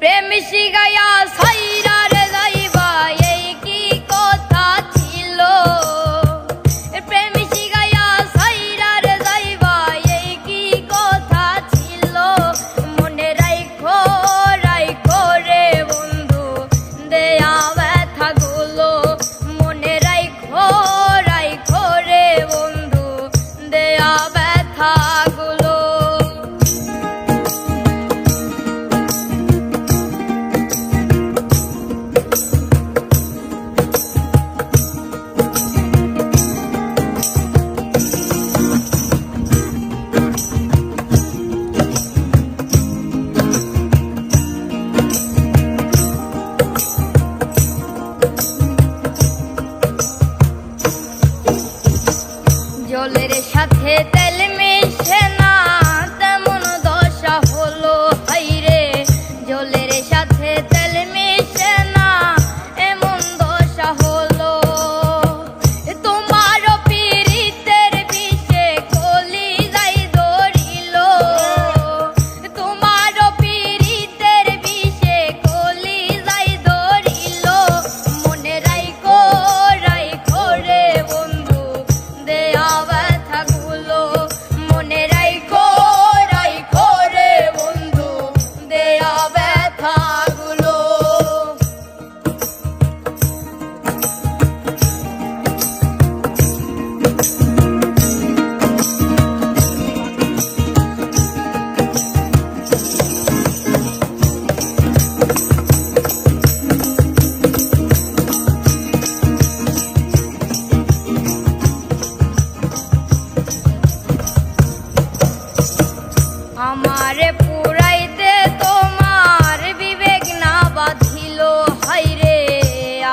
প্রেম শিখাইয়া সাইরা রে যাইবা এই কি কথা ছিল। প্রেম শিখাইয়া সাইরা রে যাইবা এই কি কথা ছিল। মনে রাইখো রাইখো রে বন্ধু দেয়া ব্যথা গুলো। মনে রাইখো রাইখো রে বন্ধু দেয়া ব্যথা গুলো। জলের সাথে তেল মিশে না তেমন দশা হলো হাইরে। জলের সাথে তেল মিশে না এমন দশা হলো। তোমার পীড়িতের বিষে কলি যাই ধরিল। তোমার পীড়িতের বিষে কলি যাই ধরিল। মনে রাইখো রাইখো রে বন্ধু দেয়া ব্যথা গুলো। মনে রাইখো রাইখো রে বন্ধু দেয়া ব্যথা গুলো। আমারে পুরাইতে তোমার বিবেক না বাঁধিল হাইরে।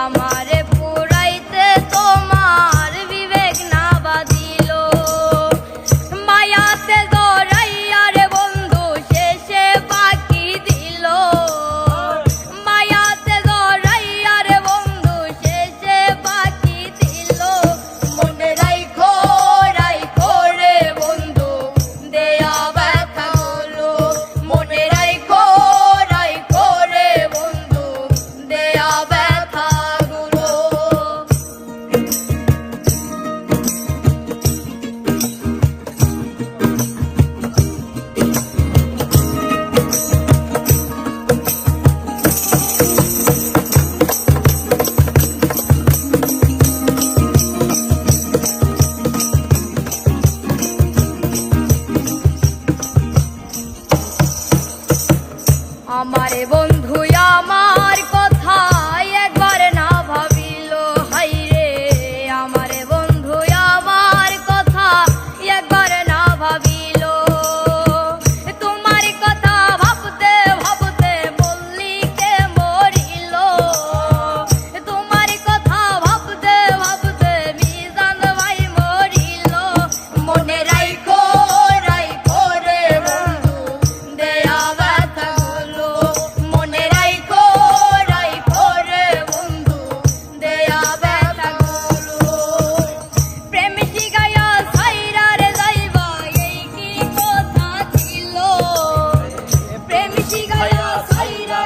আমারে পুরাইতে তোমার বিবেক না বাঁধিল। মায়াতে জড়াইয়া রে বন্ধু শেষে বাকি দিল। মায়াতে জড়াইয়া রে বন্ধু শেষে বাকি দিল। মনে রাইখো রাইখো রে বন্ধু দেয়া ব্যথা গুলো। মনে রাইখো রাইখো রে বন্ধু দেয়া ব্যথা গুলো। আমারে বন্ধু আমার কথা একবার না ভাবিল হাইরে। আমারে বন্ধু আমার কথা একবার না ভাবিল। তোমার কথা ভাবতে ভাবতে মল্লিকে মরিল। তোমার কথা ভাবতে ভাবতে মিজান ভাই মরিল। মনে রাইখো রাইখো রে বন্ধু দেয়া ব্যথা গুলো। মনে রাইখো রাইখো রে বন্ধু দেয়া ব্যথা গুলো। প্রেম শিখাইয়া সাইরা রে যাইবা এই কি কথা ছিল। প্রেম শিখাইয়া সাইরা